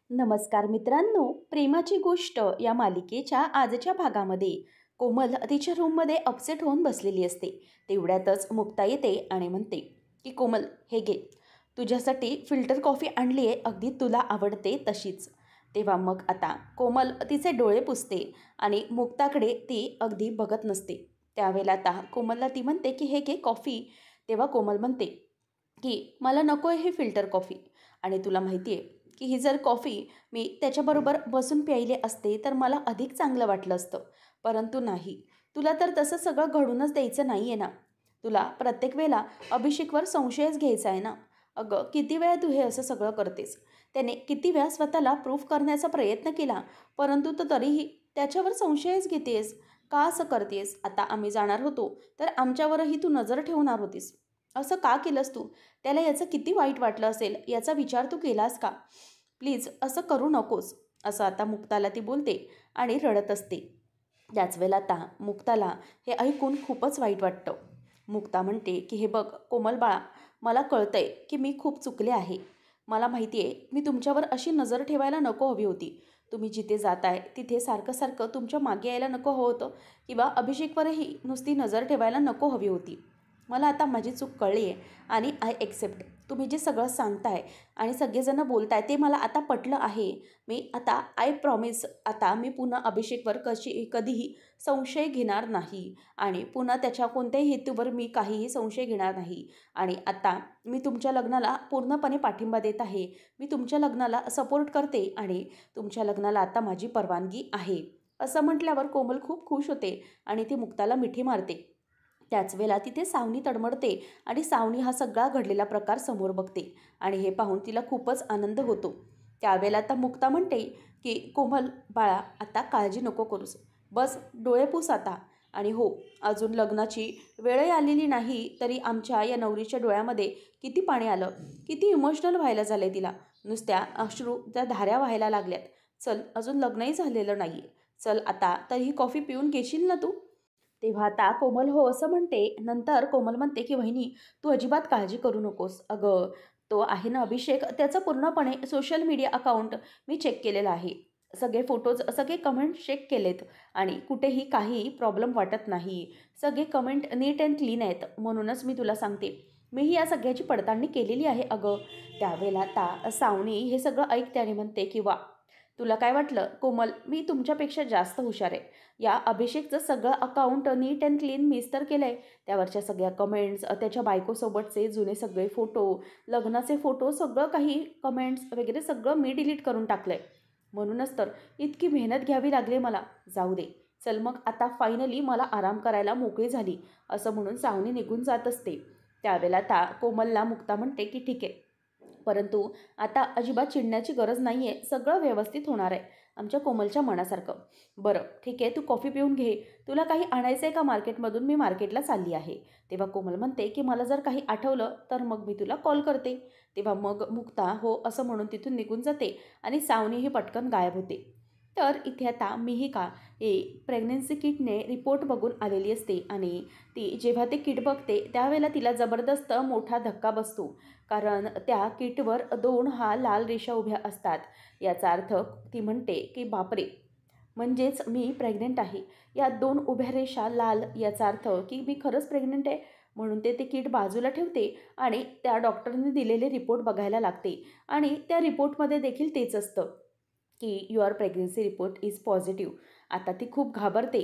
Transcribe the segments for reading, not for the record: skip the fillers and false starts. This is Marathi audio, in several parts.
नमस्कार मित्रांनो, प्रेमाची गोष्ट या मालिकेच्या आजच्या भागामध्ये कोमल तिच्या रूममध्ये अपसेट होऊन बसलेली असते. तेवढ्यातच मुक्ता येते आणि म्हणते की कोमल, हे घे, तुझ्यासाठी फिल्टर कॉफी आणली आहे, अगदी तुला आवडते तशीच. तेव्हा मग आता कोमल तिचे डोळे पुसते आणि मुक्ताकडे ती अगदी बघत नसते. त्यावेळेला आता कोमलला ती म्हणते की हे घे कॉफी. तेव्हा कोमल म्हणते की मला नको आहे ही फिल्टर कॉफी, आणि तुला माहिती आहे की ही जर कॉफी मी त्याच्याबरोबर बसून प्यायले असते तर मला अधिक चांगलं वाटलं असतं. परंतु नाही, तुला तर तसं सगळं घडूनच द्यायचं नाही आहे ना. तुला प्रत्येक वेळेला अभिषेकवर संशयच घ्यायचा आहे ना. अगं, किती वेळा तू हे असं सगळं करतेस. त्याने किती वेळा स्वतःला प्रूफ करण्याचा प्रयत्न केला, परंतु तो तरीही त्याच्यावर संशयच घेतेस. का असं करतेस? आता आम्ही जाणार होतो तर आमच्यावरही तू नजर ठेवणार होतीस. असं का केलंस तू? त्याला याचं किती वाईट वाटलं असेल याचा विचार तू केलास का? प्लीज असं करू नकोस, असं आता मुक्ताला ती बोलते आणि रडत असते. त्याच वेळेला आता मुक्ताला हे ऐकून खूपच वाईट वाटतं. मुक्ता म्हणते की हे बघ कोमल बाळा, मला कळतंय की मी खूप चुकले आहे. मला माहिती आहे मी तुमच्यावर अशी नजर ठेवायला नको हवी होती. तुम्ही जिथे जाताय तिथे सारखं सारखं तुमच्या मागे यायला नको हवं होतं, किंवा अभिषेकवरही नुसती नजर ठेवायला नको हवी होती. मला आता माझी चूक कळली आहे आणि आय एक्सेप्ट. तुम्ही जे सगळं सांगताय आणि सगळेजणं बोलताय ते मला आता पटलं आहे. मी आता आय प्रॉमिस, आता मी पुन्हा अभिषेकवर कधीही संशय घेणार नाही आणि पुन्हा त्याच्या कोणत्याही हेतूवर मी काहीही संशय घेणार नाही. आणि आता मी तुमच्या लग्नाला पूर्णपणे पाठिंबा देत आहे. मी तुमच्या लग्नाला सपोर्ट करते आणि तुमच्या लग्नाला आता माझी परवानगी आहे. असं म्हटल्यावर कोमल खूप खुश होते आणि ती मुक्ताला मिठी मारते. त्याच वेळेला तिथे सावनी तडमडते आणि सावनी हा सगळा घडलेला प्रकार समोर बघते आणि हे पाहून तिला खूपच आनंद होतो. त्यावेळेला आता मुक्ता म्हणते की कोमल बाळा, आता काळजी नको करूस, बस डोळे पुस आता. आणि हो, अजून लग्नाची वेळही आलेली नाही तरी आमच्या या नवरीच्या डोळ्यामध्ये किती पाणी आलं, किती इमोशनल व्हायला झालं तिला. नुसत्या अश्रू त्या धाऱ्या व्हायला लागल्यात. चल, अजून लग्नही झालेलं नाही आहे. चल आता तरी ही कॉफी पिऊन घेशील ना तू? तेव्हा आता कोमल हो असं म्हणते. नंतर कोमल म्हणते की वहिनी, तू अजिबात काळजी करू नकोस. अगं, तो आहे ना अभिषेक, त्याचं पूर्णपणे सोशल मीडिया अकाउंट मी चेक केलेलं आहे. सगळे फोटोज, सगळे कमेंट चेक केलेत आणि कुठेही काही प्रॉब्लेम वाटत नाही. सगळे कमेंट नीट अँड क्लीन आहेत. म्हणूनच मी तुला सांगते, मीही या सगळ्याची पडताळणी केलेली आहे अगं. त्यावेळेला आता सावनी हे सगळं ऐकते आणि म्हणते की वा, तुला काय वाटलं कोमल, मी तुमच्यापेक्षा जास्त हुशार आहे. या अभिषेकचं सगळं अकाउंट नीट अँड क्लीन मीच तर केलं आहे. त्यावरच्या सगळ्या कमेंट्स, त्याच्या बायकोसोबतचे जुने सगळे फोटो, लग्नाचे फोटो, सगळं काही कमेंट्स वगैरे सगळं मी डिलीट करून टाकलं आहे. म्हणूनच तर इतकी मेहनत घ्यावी लागली मला. जाऊ दे, चल मग आता फायनली मला आराम करायला मोकळी झाली, असं म्हणून सावनी निघून जात असते. त्यावेळेला आता कोमलला मुक्ता म्हणते की ठीक आहे, परंतु आता अजिबात चिडण्याची गरज नाही आहे. सगळं व्यवस्थित होणार आहे आमच्या कोमलच्या मनासारखं. बरं ठीक आहे, तू कॉफी पिऊन घे. तुला काही आणायचं आहे का मार्केटमधून? मी मार्केटला चालली आहे. तेव्हा कोमल म्हणते की मला जर काही आठवलं तर मग मी तुला कॉल करते. तेव्हा मग मुक्ता हो असं म्हणून तिथून निघून जाते आणि सावनीही पटकन गायब होते. तर इथे आता मिहिका हे प्रेग्नन्सी किटने रिपोर्ट बघून आलेली असते आणि ती जेव्हा ते किट बघते त्यावेळेला तिला जबरदस्त मोठा धक्का बसतो. कारण त्या किटवर 2 हा लाल रेषा उभ्या असतात. याचा अर्थ ती म्हणते की बापरे, म्हणजेच मी प्रेग्नंट आहे. या 2 उभ्या रेषा लाल, याचा अर्थ की मी खरंच प्रेग्नंट आहे. म्हणून ते किट बाजूला ठेवते आणि त्या डॉक्टरने दिलेले रिपोर्ट बघायला लागते आणि त्या रिपोर्टमध्ये देखील तेच असतं की your pregnancy report is positive. आता ती खूप घाबरते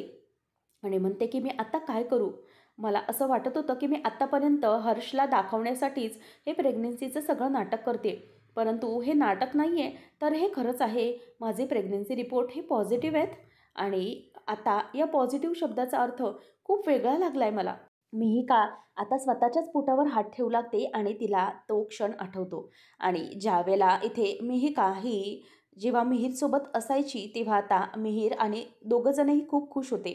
आणि म्हणते की मी आता काय करू? मला असं वाटत होतं की मी आत्तापर्यंत हर्षला दाखवण्यासाठीच हे प्रेग्नन्सीचं सगळं नाटक करते, परंतु हे नाटक नाही आहे, तर हे खरंच आहे. माझे प्रेग्नन्सी रिपोर्ट हे पॉझिटिव्ह आहेत. आणि आता या पॉझिटिव्ह शब्दाचा अर्थ खूप वेगळा लागला आहे मला. मिहिका आता स्वतःच्याच पोटावर हात ठेवू लागते आणि तिला तो क्षण आठवतो. आणि ज्यावेळेला इथे मिहिका ही जेव्हा मिहीरसोबत असायची तेव्हा आता मिहीर आणि दोघंजणही खूप खुश होते.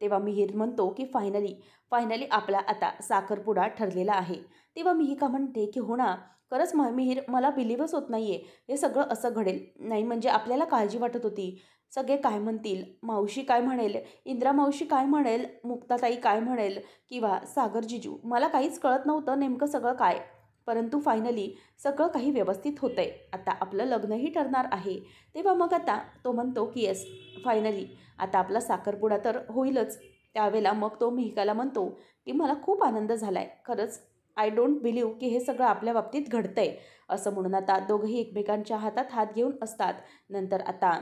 तेव्हा मिहीर म्हणतो की फायनली फायनली आपला आता साखरपुडा ठरलेला आहे. तेव्हा मिहिका म्हणते की हो ना, खरंच मिहीर, मला बिलीव्हच होत नाही आहे हे सगळं असं घडेल. नाही म्हणजे आपल्याला काळजी वाटत होती. सगळे काय म्हणतील, मावशी काय म्हणेल, इंद्रा मावशी काय म्हणेल, मुक्ताताई काय म्हणेल, किंवा सागर जिजू, मला काहीच कळत नव्हतं नेमकं सगळं काय. परंतु फायनली सगळं काही व्यवस्थित होतं आहे. आता आपलं लग्नही ठरणार आहे. तेव्हा मग आता तो म्हणतो की येस, फायनली आता आपला साखरपुडा तर होईलच. त्यावेळेला मग तो मिहिकाला म्हणतो की मला खूप आनंद झाला आहे. खरंच आय डोंट बिलीव्ह की हे सगळं आपल्या बाबतीत घडतं आहे. असं म्हणून आता दोघंही एकमेकांच्या हातात हात घेऊन असतात. नंतर आता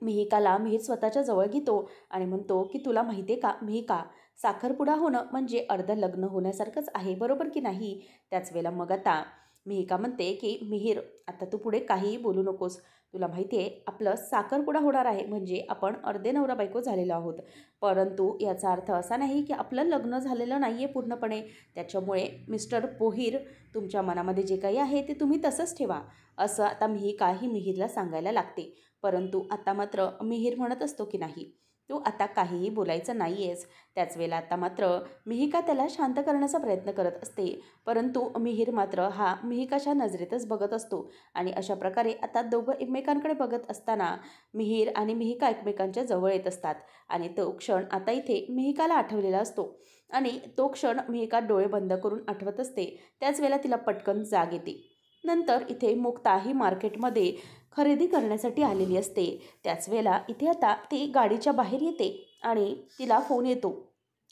मिहिकाला मिहीर स्वतःच्या जवळ घेतो आणि म्हणतो की तुला माहिती आहे का मिहिका, साखरपुडा होणं म्हणजे अर्धं लग्न होण्यासारखंच आहे, बरोबर की नाही? त्याच वेळेला मग आता मिहिका म्हणते की मिहीर, आता तू पुढे काहीही बोलू नकोस. तुला माहिती आहे आपलं साखरपुडा होणार आहे म्हणजे आपण अर्धे नवरा बायको झालेलो आहोत. परंतु याचा अर्थ असा नाही की आपलं लग्न झालेलं नाही आहे पूर्णपणे. त्याच्यामुळे मिस्टर पोहीर, तुमच्या मनामध्ये जे काही आहे ते तुम्ही तसंच ठेवा, असं आता मिहिका ही मिहीरला सांगायला लागते. परंतु आता मात्र मिहीर म्हणत असतो की नाही, तू आता काहीही बोलायचं नाही आहेस. त्याच वेळेला आता मात्र मिहिका त्याला शांत करण्याचा प्रयत्न करत असते. परंतु मिहीर मात्र हा मिहिकाच्या नजरेतच बघत असतो आणि अशा प्रकारे आता दोघं एकमेकांकडे बघत असताना मिहीर आणि मिहिका एकमेकांच्या जवळ येत असतात. आणि तो क्षण आता इथे मिहिकाला आठवलेला असतो आणि तो क्षण मिहिका डोळे बंद करून आठवत असते. त्याच वेळेला तिला पटकन जाग येते. नंतर इथे मुक्ता ही मार्केटमध्ये खरेदी करण्यासाठी आलेली असते. त्याच वेळेला इथे आता ती गाडीच्या बाहेर येते आणि तिला फोन येतो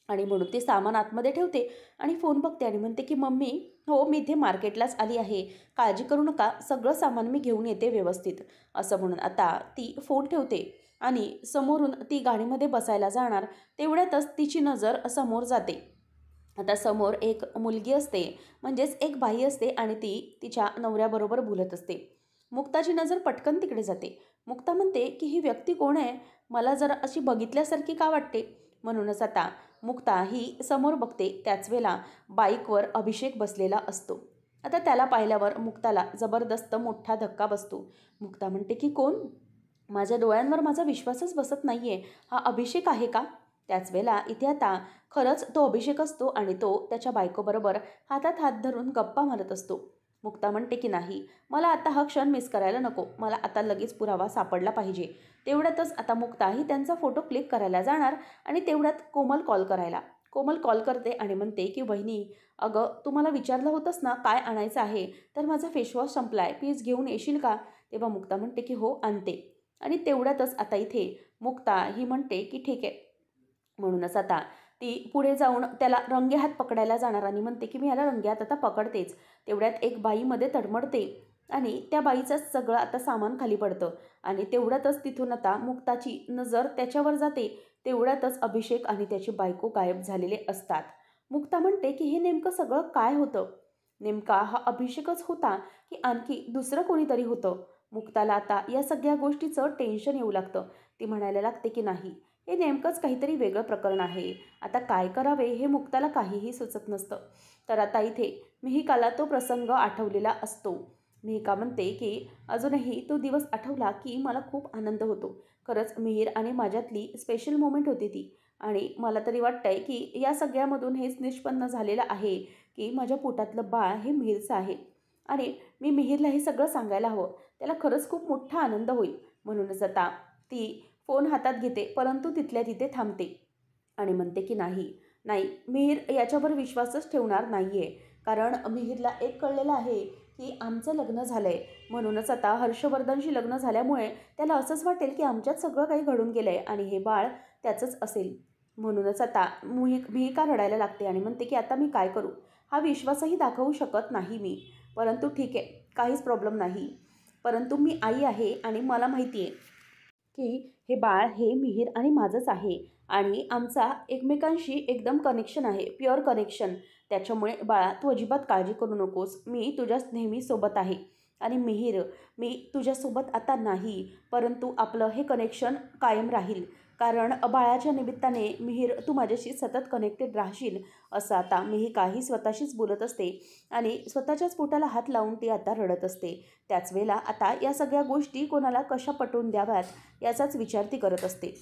आणि म्हणून ते सामान आतमध्ये ठेवते आणि फोन बघते आणि म्हणते की मम्मी, हो मी इथे मार्केटलाच आली आहे, काळजी करू नका, सगळं सामान मी घेऊन येते व्यवस्थित. असं म्हणून आता ती फोन ठेवते आणि समोरून ती गाडीमध्ये बसायला जाणार. तेवढ्यातच तिची नजर समोर जाते. आता समोर एक मुलगी असते, म्हणजेच एक बाई असते आणि ती तिच्या नवऱ्याबरोबर बोलत असते. मुक्ताची नजर पटकन तिकडे जाते. मुक्ता म्हणते की ही व्यक्ती कोण आहे, मला जरा अशी बघितल्यासारखी का वाटते? म्हणूनच आता मुक्ता ही समोर बघते. त्याच वेळेला बाईकवर अभिषेक बसलेला असतो. आता त्याला पाहिल्यावर मुक्ताला जबरदस्त मोठा धक्का बसतो. मुक्ता म्हणते की कोण? माझ्या डोळ्यांवर माझा विश्वासच बसत नाही आहे. हा अभिषेक आहे का? त्याच वेळेला इथे आता खरंच तो अभिषेक असतो आणि तो त्याच्या बायकोबरोबर हातात हात धरून गप्पा मारत असतो. मुक्ता म्हणते की नाही, मला आता हा क्षण मिस करायला नको, मला आता लगेच पुरावा सापडला पाहिजे. तेवढ्यातच आता मुक्ता ही त्यांचा फोटो क्लिक करायला जाणार आणि तेवढ्यात कोमल कॉल करते आणि म्हणते की वहिनी, अगं तुम्हाला विचारलं होतंस ना काय आणायचं आहे, तर माझा फेसवॉश संपला आहे, प्लीज घेऊन येशील का? तेव्हा मुक्ता म्हणते की हो आणते. आणि तेवढ्यातच आता इथे मुक्ता ही म्हणते की ठीक आहे. म्हणूनच आता ती पुढे जाऊन त्याला रंगेहात पकडायला जाणार आणि म्हणते की मी याला रंगेहात आता पकडतेच. तेवढ्यात एक बाईमध्ये तडमडते आणि त्या बाईचंच सगळं आता सामान खाली पडतं आणि तेवढ्यातच तिथून आता मुक्ताची नजर त्याच्यावर जाते. तेवढ्यातच अभिषेक आणि त्याची बायको गायब झालेले असतात. मुक्ता म्हणते की हे नेमकं सगळं काय होतं? नेमका हा अभिषेकच होता की आणखी दुसरं कोणीतरी होतं? मुक्ताला आता या सगळ्या गोष्टीचं टेन्शन येऊ लागतं. ती म्हणायला लागते की नाही, हे नेमकंच काहीतरी वेगळं प्रकरण आहे. आता काय करावे हे मुक्ताला काहीही सुचत नसतं. तर आता इथे मिहिकाला तो प्रसंग आठवलेला असतो. मिहिका म्हणते की अजूनही तो दिवस आठवला की मला खूप आनंद होतो. खरंच मिहीर आणि माझ्यातली स्पेशल मोमेंट होती ती. आणि मला तरी वाटतंय की या सगळ्यामधून हेच निष्पन्न झालेलं आहे की माझ्या पोटातलं बाळ हे मिहीरचं आहे. आणि मी मिहीरला हे सगळं सांगायला हवं. त्याला खरंच खूप मोठा आनंद होईल. म्हणूनच आता ती फोन हातात घेते, परंतु तिथल्या तिथे थांबते आणि म्हणते की नाही, मिहीर याच्यावर विश्वासच ठेवणार नाही आहे. कारण मिहीरला एक कळलेलं आहे की आमचं लग्न झालं आहे. म्हणूनच आता हर्षवर्धनशी लग्न झाल्यामुळे त्याला असंच वाटेल की आमच्यात सगळं काही घडून गेलं आहे आणि हे बाळ त्याचंच असेल. म्हणूनच आता मिहिका रडायला लागते आणि म्हणते की आता मी काय करू? हा विश्वासही दाखवू शकत नाही मी. परंतु ठीक आहे, काहीच प्रॉब्लेम नाही. परंतु मी आई आहे आणि मला माहिती आहे की हे बाळ हे मिहीर आणि माझंच आहे आणि आमचा एकमेकांशी एकदम कनेक्शन आहे, प्युअर कनेक्शन. त्याच्यामुळे बाळा तू अजिबात काळजी करू नकोस, मी तुझ्या नेहमी सोबत आहे. आणि मिहीर, मी तुझ्यासोबत आता नाही, परंतु आपलं हे कनेक्शन कायम राहील. कारण बाळाच्या निमित्ताने मिहीर तू माझ्याशी सतत कनेक्टेड राहशील. असं आता मिहिका ही स्वतःशीच बोलत असते आणि स्वतःच्याच पोटाला हात लावून ती आता रडत असते. त्याच वेळेला आता या सगळ्या गोष्टी कोणाला कशा पटवून द्याव्यात याचाच विचार ती करत असते.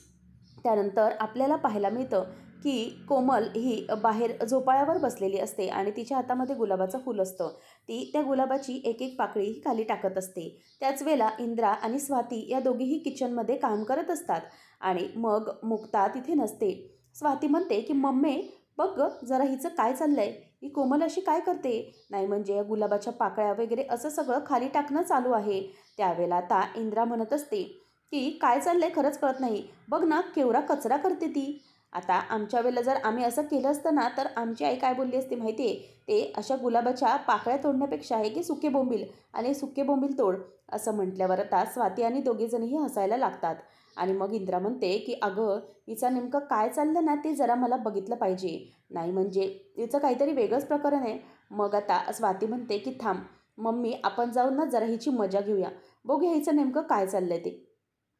त्यानंतर आपल्याला पाहायला मिळतं की कोमल ही बाहेर झोपाळ्यावर बसलेली असते आणि तिच्या हातामध्ये गुलाबाचं फूल असतं. ती त्या गुलाबाची एक एक पाकळी ही खाली टाकत असते. त्याच वेळेला इंद्रा आणि स्वाती या दोघीही किचनमध्ये काम करत असतात आणि मग मुक्ता तिथे नसते. स्वाती म्हणते की मम्मी, बघ गं जरा हिचं काय चाललंय, की कोमल अशी काय करते, नाही म्हणजे या गुलाबाच्या पाकळ्या वगैरे असं सगळं खाली टाकणं चालू आहे. त्यावेळेला आता इंद्रा म्हणत असते की काय चाललंय खरंच कळत नाही, बघ ना केवढा कचरा करते ती. आता आमच्या वेळेला जर आम्ही असं केलं असतं ना तर आमची आई काय बोलली असते माहिती आहे, ते अशा गुलाबाच्या पाकळ्या तोडण्यापेक्षा आहे की सुके बोंबील आणि सुके बोंबील तोड. असं म्हटल्यावर आता स्वाती आणि दोघीजणीही हसायला लागतात. आणि मग इंद्रा म्हणते की अगं हिचं नेमकं काय चाललं ना ते जरा मला बघितलं पाहिजे, नाही म्हणजे तिचं काहीतरी वेगळंच प्रकरण आहे. मग आता स्वाती म्हणते की थांब मम्मी, आपण जाऊन ना जरा हिची मजा घेऊया, बघूया हिचं नेमकं काय चाललंय ते.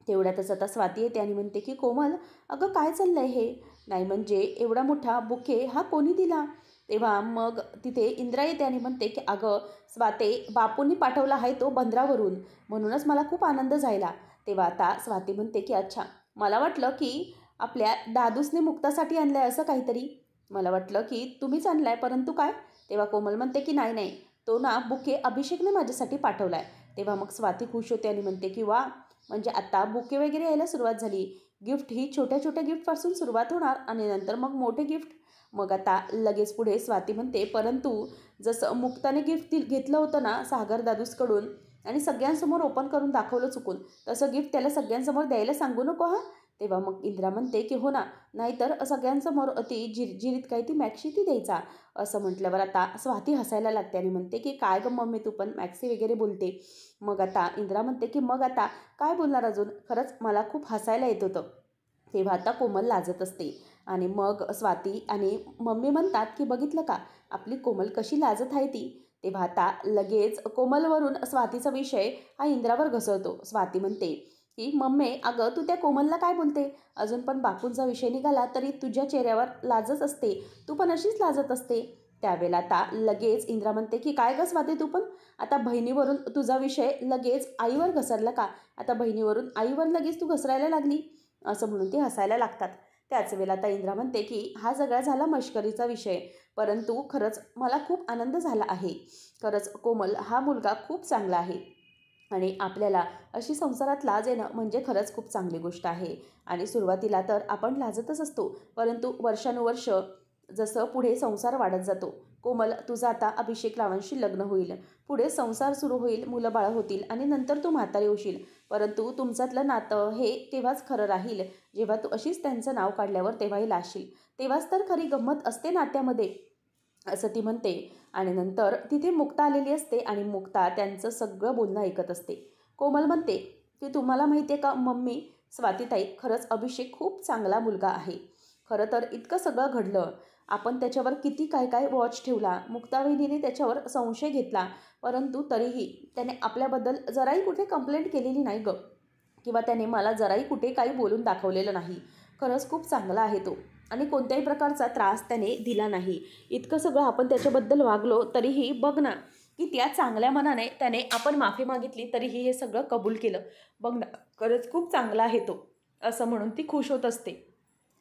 तेवढ्यातच आता स्वाती येते आणि म्हणते की कोमल, अगं काय चाललंय हे, नाही म्हणजे एवढा मोठा बुके हा कोणी दिला. तेव्हा मग तिथे इंद्रा येते आणि म्हणते की अगं स्वाते, बापूंनी पाठवला आहे तो बंदरावरून, म्हणूनच मला खूप आनंद झाला. तेव्हा आता स्वाती म्हणते की अच्छा, मला वाटलं की आपल्या दादूसने मुक्तासाठी आणलं आहे असं काहीतरी, मला वाटलं की तुम्हीच आणलं आहे, परंतु काय. तेव्हा कोमल म्हणते की नाही नाही, तो ना बुके अभिषेकने माझ्यासाठी पाठवला आहे. तेव्हा मग स्वाती खुश होते आणि म्हणते की वा, म्हणजे आता बुके वगैरे यायला सुरुवात झाली. गिफ्ट ही छोट्या छोट्या गिफ्टपासून सुरुवात होणार आणि नंतर मग मोठे गिफ्ट. मग आता लगेच पुढे स्वाती म्हणते, परंतु जसं मुक्ताने गिफ्ट घेतलं होतं ना सागर दादूसकडून आणि सगळ्यांसमोर ओपन करून दाखवलं चुकून, तसं गिफ्ट त्याला सगळ्यांसमोर द्यायला सांगू नको हां. तेव्हा मग इंद्रा म्हणते की हो ना, नाहीतर सगळ्यांसमोर ती जिरीत काही ती मॅक्सी ती द्यायचा. असं म्हटल्यावर आता स्वाती हसायला लागते आणि म्हणते की काय गं मम्मी, तू पण मॅक्सी वगैरे बोलते. मग आता इंद्रा म्हणते की मग आता काय बोलणार अजून, खरंच मला खूप हसायला येत होतं. तेव्हा आता कोमल लाजत असते आणि मग स्वाती आणि मम्मी म्हणतात की बघितलं का आपली कोमल कशी लाजत आहे ती. तेव्हा आता लगेच कोमलवरून स्वातीचा विषय हा इंद्रावर घसरतो. स्वाती म्हणते की मम्मी, अगं तू त्या कोमलला काय बोलते, अजून पण बापूंचा विषय निघाला तरी तुझ्या चेहऱ्यावर लाजच असते, तू पण अशीच लाजत असते. त्यावेळेला आता लगेच इंद्रा म्हणते की काय गं स्वाती, तू पण आता बहिणीवरून तुझा विषय लगेच आईवर घसरला का, आता बहिणीवरून आईवर लगेच तू घसरायला लागली. असं म्हणून ते हसायला लागतात. त्याच वेळेला आता इंद्रा म्हणते की हा सगळा झाला मश्करीचा विषय, परंतु खरंच मला खूप आनंद झाला आहे. खरंच कोमल हा मुलगा खूप चांगला आहे आणि आपल्याला अशी संसारात लाज येणं म्हणजे खरंच खूप चांगली गोष्ट आहे. आणि सुरुवातीला तर आपण लाजतच असतो, परंतु वर्षानुवर्ष जसं पुढे संसार वाढत जातो, कोमल तुझं आता अभिषेक रावांशी लग्न होईल, पुढे संसार सुरू होईल, मुलं बाळं होतील आणि नंतर तू म्हातारी होशील, परंतु तुमच्यातलं नातं हे तेव्हाच खरं राहील जेव्हा तू अशीच त्यांचं नाव काढल्यावर तेव्हाही लाजशील, तेव्हाच तर खरी गंमत असते नात्यामध्ये. असं ती म्हणते. आणि नंतर तिथे मुक्ता आलेली असते आणि मुक्ता त्यांचं सगळं बोलणं ऐकत असते. कोमल म्हणते की तुम्हाला माहिती आहे का मम्मी, स्वातीताई, खरंच अभिषेक खूप चांगला मुलगा आहे. खरं तर इतकं सगळं घडलं, आपण त्याच्यावर किती काय काय वॉच ठेवला, मुक्तावहिनीने त्याच्यावर संशय घेतला, परंतु तरीही त्याने आपल्याबद्दल जराही कुठे कंप्लेंट केलेली नाही गं, किंवा त्याने मला जराही कुठे काही बोलून दाखवलेलं नाही. खरंच खूप चांगला आहे तो आणि कोणत्याही प्रकारचा त्रास त्याने दिला नाही. इतकं सगळं आपण त्याच्याबद्दल वागलो तरीही बघ ना, की त्या चांगल्या मनाने त्याने आपण माफी मागितली तरीही हे सगळं कबूल केलं. बघ ना, खरंच खूप चांगला आहे तो. असं म्हणून ती खुश होत असते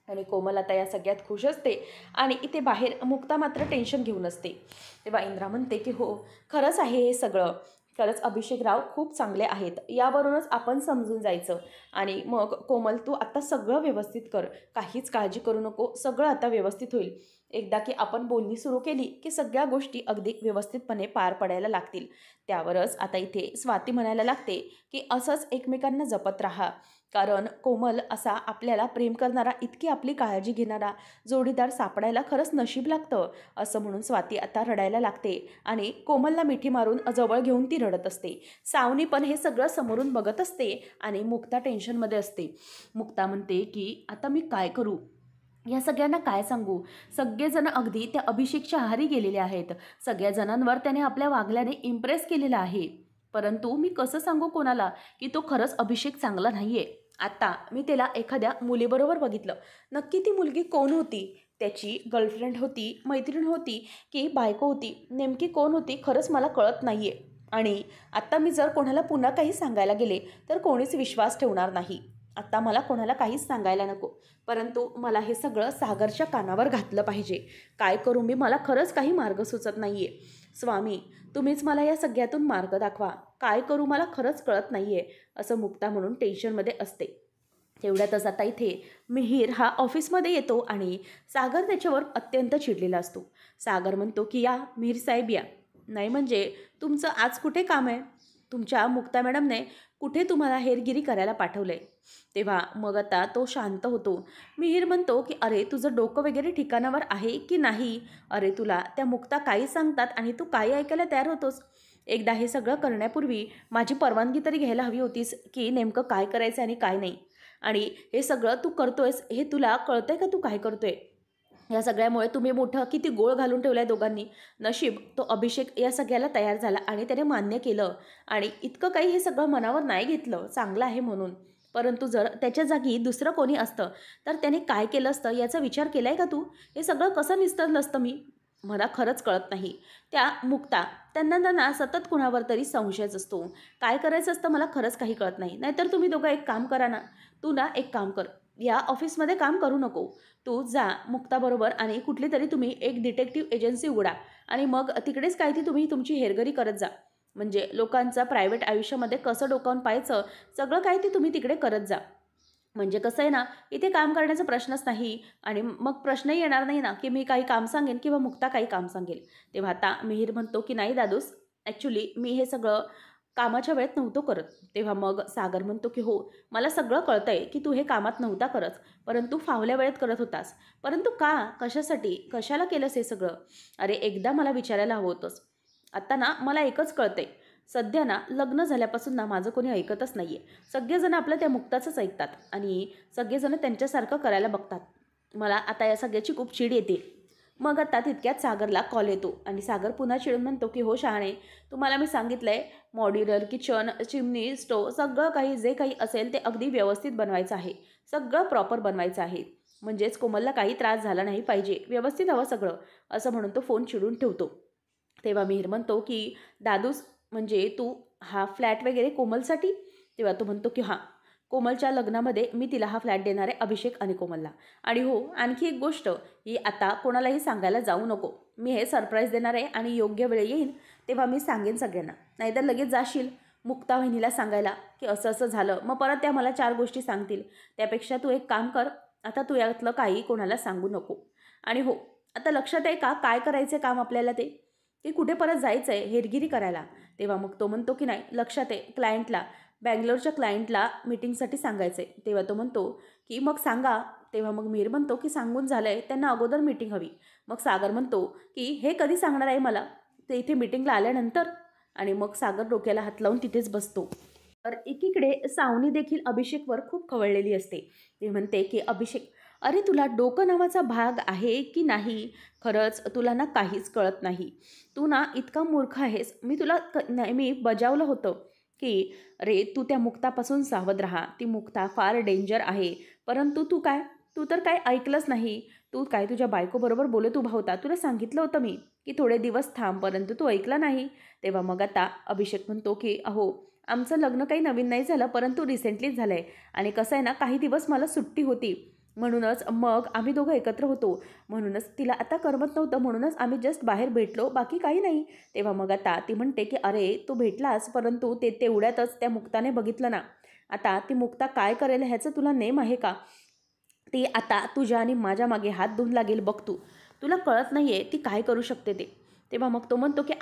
आणि कोमल आता या सगळ्यात खुश असते. आणि इथे बाहेर मुक्ता मात्र टेन्शन घेऊन असते. तेव्हा इंद्रा म्हणते की हो, खरंच आहे हे सगळं, खरंच अभिषेकराव खूप चांगले आहेत, यावरूनच आपण समजून जायचं. आणि मग कोमल तू आता सगळं व्यवस्थित कर, काहीच काळजी करू नको, सगळं आता व्यवस्थित होईल. एकदा की आपण बोलणी सुरू केली की सगळ्या गोष्टी अगदी व्यवस्थितपणे पार पडायला लागतील. त्यावरच आता इथे स्वाती म्हणायला लागते की असंच एकमेकांना जपत राहा, कारण कोमल असा आपल्याला प्रेम करणारा, इतकी आपली काळजी घेणारा जोडीदार सापडायला खरंच नशीब लागतं. असं म्हणून स्वाती आता रडायला लागते आणि कोमलला मिठी मारून जवळ घेऊन ती रडत असते. सावनी पण हे सगळं समोरून बघत असते आणि मुक्ता टेन्शनमध्ये असते. मुक्ता म्हणते की आता मी काय करू, या सगळ्यांना काय सांगू, सगळेजण अगदी त्या अभिषेकच्या आहारी गेलेले आहेत, सगळ्या जणांवर त्याने आपल्या वागल्याने इम्प्रेस केलेलं आहे, परंतु मी कसं सांगू कोणाला की तो खरंच अभिषेक चांगला नाही आहे. आता मी त्याला एखाद्या मुलीबरोबर बघितलं, नक्की ती मुलगी कोण होती, त्याची गर्लफ्रेंड होती, मैत्रीण होती की बायको होती, नेमकी कोण होती खरंच मला कळत नाही आहे. आणि आत्ता मी जर कोणाला पुन्हा काही सांगायला गेले तर कोणीच विश्वास ठेवणार नाही. आत्ता मला कोणाला काहीच सांगायला नको, परंतु मला हे सगळं सागरच्या कानावर घातलं पाहिजे. काय करू मी, मला खरंच काही मार्ग सुचत नाही आहे. स्वामी, तुम्हीच मला या सगळ्यातून मार्ग दाखवा, काय करू मला खरंच कळत नाही आहे. असं मुक्ता म्हणून टेन्शनमध्ये असते. तेवढ्यातच आता इथे मिहीर हा ऑफिसमध्ये येतो आणि सागर त्याच्यावर अत्यंत चिडलेला असतो. सागर म्हणतो की या मिहीर साहेब या. नाही म्हणजे तुमचं आज कुठे काम आहे? तुमच्या मुक्ता मॅडमने कुठे तुम्हाला हेरगिरी करायला पाठवलंय? तेव्हा मग आता तो शांत होतो. मिहीर म्हणतो की अरे तुझं डोकं वगैरे ठिकाणावर आहे की नाही? अरे तुला त्या मुक्ता काही सांगतात आणि तू काही ऐकायला तयार होतोस. एकदा हे सगळं करण्यापूर्वी माझी परवानगी तरी घ्यायला हवी होतीस की नेमकं काय करायचं आणि काय नाही. आणि हे सगळं तू करतोयस हे तुला कळतंय का तू काय करतोय? या सगळ्यामुळे तुम्ही मोठं किती गोळ घालून ठेवलाय दोघांनी. नशीब तो अभिषेक या सगळ्याला तयार झाला आणि त्याने मान्य केलं आणि इतकं काही हे सगळं मनावर नाही घेतलं, चांगलं आहे म्हणून. परंतु जर त्याच्या जागी दुसरं कोणी असतं तर त्याने काय केलं असतं याचा विचार केलाय का तू? हे सगळं कसं निस्तरलं असतं मी? मला खरंच कळत नाही. त्या मुक्ता त्यांना ना सतत कुणावर तरी संशयच असतो. काय करायचं असतं मला खरंच काही कळत नाही. नाहीतर तुम्ही दोघं एक काम करा ना. तू ना एक काम कर. या ऑफिसमध्ये काम करू नको. तू जा मुक्ताबरोबर आणि कुठली तरी तुम्ही एक डिटेक्टिव्ह एजन्सी उघडा आणि मग तिकडेच काय ती तुम्ही तुमची हेरगिरी करत जा. म्हणजे लोकांचं प्रायव्हेट आयुष्यामध्ये कसं डोकावून पाहायचं सगळं काय ते तुम्ही तिकडे करत जा. म्हणजे कसं आहे ना, इथे काम करण्याचा प्रश्नच नाही आणि मग प्रश्नही येणार नाही ना, की मी काही काम सांगेन किंवा मुक्ता काही काम सांगेल. तेव्हा आता मिहीर म्हणतो, की "नाही दादूस, ॲक्चुअली मी हे सगळं कामाच्या वेळेत नव्हतो करत." तेव्हा मग सागर म्हणतो, की "हो, मला सगळं कळतंय, की तू हे कामात नव्हता करत, परंतु फावल्या वेळेत करत होतास. परंतु का? कशासाठी? कशाला केलंस हे सगळं? अरे, एकदा मला विचारायला हवं होतंस. आता ना मला एकच कळतंय, सध्या ना लग्न झाल्यापासून ना माझं कोणी ऐकतच नाही आहे. सगळेजण आपलं त्या मुक्ताचंच ऐकतात आणि सगळेजण त्यांच्यासारखं करायला बघतात. मला आता या सगळ्याची खूप चीड येते." मग आता तितक्यात सागरला कॉल येतो आणि सागर पुन्हा चिडून म्हणतो, की "हो शहाणे, तुम्हाला मी सांगितलंय मॉड्युलर किचन, चिमनी, स्टोव्ह सगळं काही जे काही असेल ते अगदी व्यवस्थित बनवायचं आहे. सगळं प्रॉपर बनवायचं आहे. म्हणजेच कोमलला काही त्रास झाला नाही पाहिजे. व्यवस्थित हवं सगळं." असं म्हणून तो फोन चिडून ठेवतो. तेव्हा मिहीर म्हणतो, की "दादूस म्हणजे तू हा फ्लॅट वगैरे कोमलसाठी?" तेव्हा तो म्हणतो, की "हां, कोमलच्या लग्नामध्ये मी तिला हा फ्लॅट देणार आहे, अभिषेक आणि कोमलला. आणि हो, आणखी एक गोष्ट, ही आता कोणालाही सांगायला जाऊ नको. मी हे सरप्राईज देणार आहे आणि योग्य वेळ येईल तेव्हा मी सांगेन सगळ्यांना. नाहीतर लगेच जाशील मुक्ता वहिनीला सांगायला, की असं-असं झालं. मग परत त्या मला 4 गोष्टी सांगतील. त्यापेक्षा तू एक काम कर, आता तू यातलं काही कोणाला सांगू नको. आणि हो, आता लक्षात आहे का काय करायचं काम आपल्याला ते? की कुठे परत जायचं आहे हेरगिरी करायला." तेव्हा मग तो म्हणतो, की "नाही, लक्षात आहे क्लायंटला, बंगलोरच्या क्लायंटला मीटिंगसाठी सांगायचं आहे." तेव्हा तो म्हणतो, की "मग सांगा." तेव्हा मग मिहीर म्हणतो, की "सांगून झालंय, त्यांना अगोदर मीटिंग हवी." मग सागर म्हणतो, की "हे कधी सांगणार आहे मला? ते इथे मीटिंगला आल्यानंतर?" आणि मग सागर डोक्याला हात लावून तिथेच बसतो. तर एकीकडे सावनी देखील अभिषेकवर खूप खवळलेली असते. ती म्हणते, की "अभिषेक, अरे तुला डोकं नावाचा भाग आहे की नाही? खरंच तुला ना काहीच कळत नाही. तू ना इतका मूर्ख आहेस. मी तुला नेहमी बजावलं होतं, की अरे तू त्या मुक्तापासून सावध राहा. ती मुक्ता फार डेंजर आहे. परंतु तू तर काय ऐकलंच नाही. तू काय तुझ्या बायकोबरोबर बोलत उभा होता. तुला सांगितलं होतं मी, की थोडे दिवस थांब, परंतु तू ऐकला नाही." तेव्हा मग आता अभिषेक म्हणतो, की "अहो, आमचं लग्न काही नवीन नाही झालं, परंतु रिसेंटलीच झालं आहे आणि कसं आहे ना, काही दिवस मला सुट्टी होती. म्हणूनच मग आम्ही दोघं एकत्र होतो. म्हणूनच तिला आता करमत नव्हतं, म्हणूनच आम्ही जस्ट बाहेर भेटलो, बाकी काही नाही." तेव्हा मग आता ती म्हणते, की "अरे, तू भेटलास, परंतु ते तेवढ्यातच त्या मुक्ताने बघितलं ना. आता ती मुक्ता काय करेल ह्याचं तुला नेम आहे का? ती आता तुझ्या आणि माझ्या मागे हात धुवून लागेल बघ तू. तुला कळत नाही आहे ती काय करू शकते ते." तेव्हा मग तो म्हणतो, की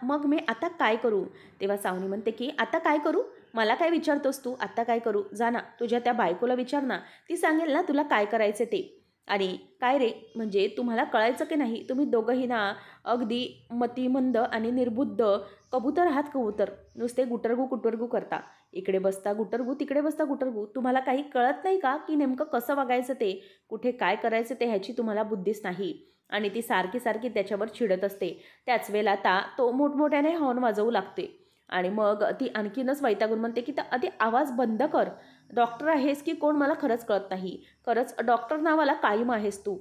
मग मी आता काय करू?" तेव्हा सावनी म्हणते, की "आता काय करू? मला काय विचारतोस तू? आता काय करू? जा ना, तुझ्या त्या बायकोला विचार ना. ती सांगेल ना तुला काय करायचं ते." आणि "काय रे, म्हणजे तुम्हाला कळायचं की नाही? तुम्ही दोघंही ना अगदी मतिमंद आणि निर्बुद्ध कबूतर आहात कबूतर. नुसते गुटरगू करता. इकडे बसता गुटरगू, तिकडे बसता गुटरगू. तुम्हाला काही कळत नाही का, की नेमकं कसं वागायचं ते? कुठे काय करायचं ते ह्याची तुम्हाला बुद्धीच नाही." आणि ती सारखी त्याच्यावर चिडत असते. त्याच वेळेला आता तो मोठमोठ्याने हॉर्न वाजवू लागते. आणि मग ती आणखीनच वैतागून म्हणते, की "आधी आवाज बंद कर. डॉक्टर आहेस की कोण मला खरंच कळत नाही. खरंच डॉक्टर नावाला कायम आहेस तू.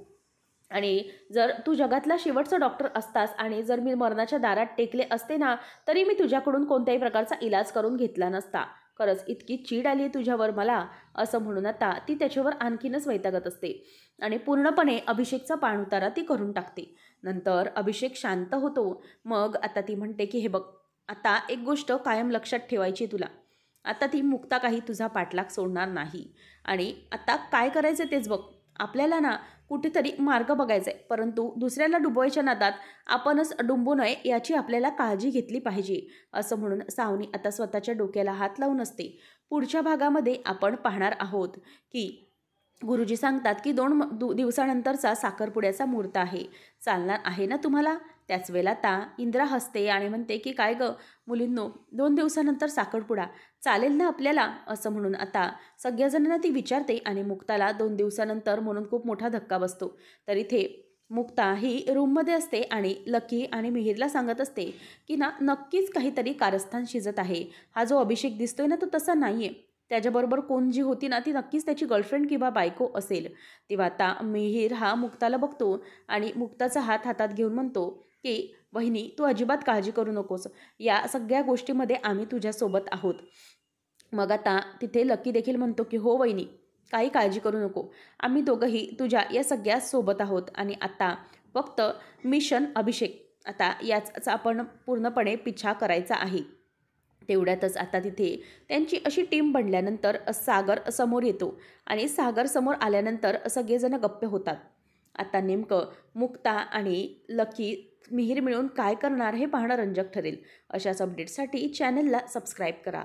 आणि जर तू जगातला शेवटचा डॉक्टर असतास आणि जर मी मरणाच्या दारात टेकले असते ना, तरी मी तुझ्याकडून कोणत्याही प्रकारचा इलाज करून घेतला नसता. खरंच इतकी चीड आली आहे तुझ्यावर मला." असं म्हणून आता ती त्याच्यावर आणखीनच वैतागत असते आणि पूर्णपणे अभिषेकचा पाणउतारा ती करून टाकते. नंतर अभिषेक शांत होतो. मग आता ती म्हणते, की "हे बघ, आता एक गोष्ट कायम लक्षात ठेवायची तुला. आता ती मुक्ता काही तुझा पाठलाग सोडणार नाही आणि आता काय करायचं तेच बघ. आपल्याला ना कुठेतरी मार्ग बघायचा आहे, परंतु दुसऱ्याला डुबवायच्या नादात आपणच डुंबू नये याची आपल्याला काळजी घेतली पाहिजे, असं म्हणून सावनी आता स्वतःच्या डोक्याला हात लावून असते. पुढच्या भागामध्ये आपण पाहणार आहोत की गुरुजी सांगतात की दिवसानंतरचा साखरपुड्याचा मुहूर्त आहे, चालणार आहे ना तुम्हाला? त्याच वेळेला आता इंद्रा हसते आणि म्हणते की काय गं मुलींनो, 2 दिवसानंतर साखरपुडा चालेल ना आपल्याला? असं म्हणून आता सगळ्याजणांना ती विचारते आणि मुक्ताला 2 दिवसानंतर म्हणून खूप मोठा धक्का बसतो. तर इथे मुक्ता ही रूममध्ये असते आणि लकी आणि मिहिरला सांगत असते की ना नक्कीच काहीतरी कारस्थान शिजत आहे. हा जो अभिषेक दिसतोय ना तो तसा नाही आहे. त्याच्याबरोबर कोण जी होती ना ती नक्कीच त्याची गर्लफ्रेंड किंवा बायको असेल. तेव्हा आता मिहिर हा मुक्ताला बघतो आणि मुक्ताचा हात हातात घेऊन म्हणतो की वहिनी तू अजिबात काळजी करू नकोस, या सगळ्या गोष्टीमध्ये आम्ही तुझ्यासोबत आहोत. मग आता तिथे लकी देखील म्हणतो की हो वहिनी, काही काळजी करू नको, आम्ही दोघंही तुझ्या या सगळ्या सोबत आहोत आणि आता फक्त मिशन अभिषेक आता याचा आपण पूर्णपणे पिछा करायचा आहे. तेवढ्यातच आता तिथे त्यांची अशी टीम बनल्यानंतर सागर समोर येतो आणि सागर समोर आल्यानंतर सगळेजण गप्प होतात. आता नेमकं मुक्ता आणि लकी मिहीर मिळून काय करणार हे पाहणं रंजक ठरेल. अशाच अपडेट्ससाठी चॅनलला सबस्क्राईब करा.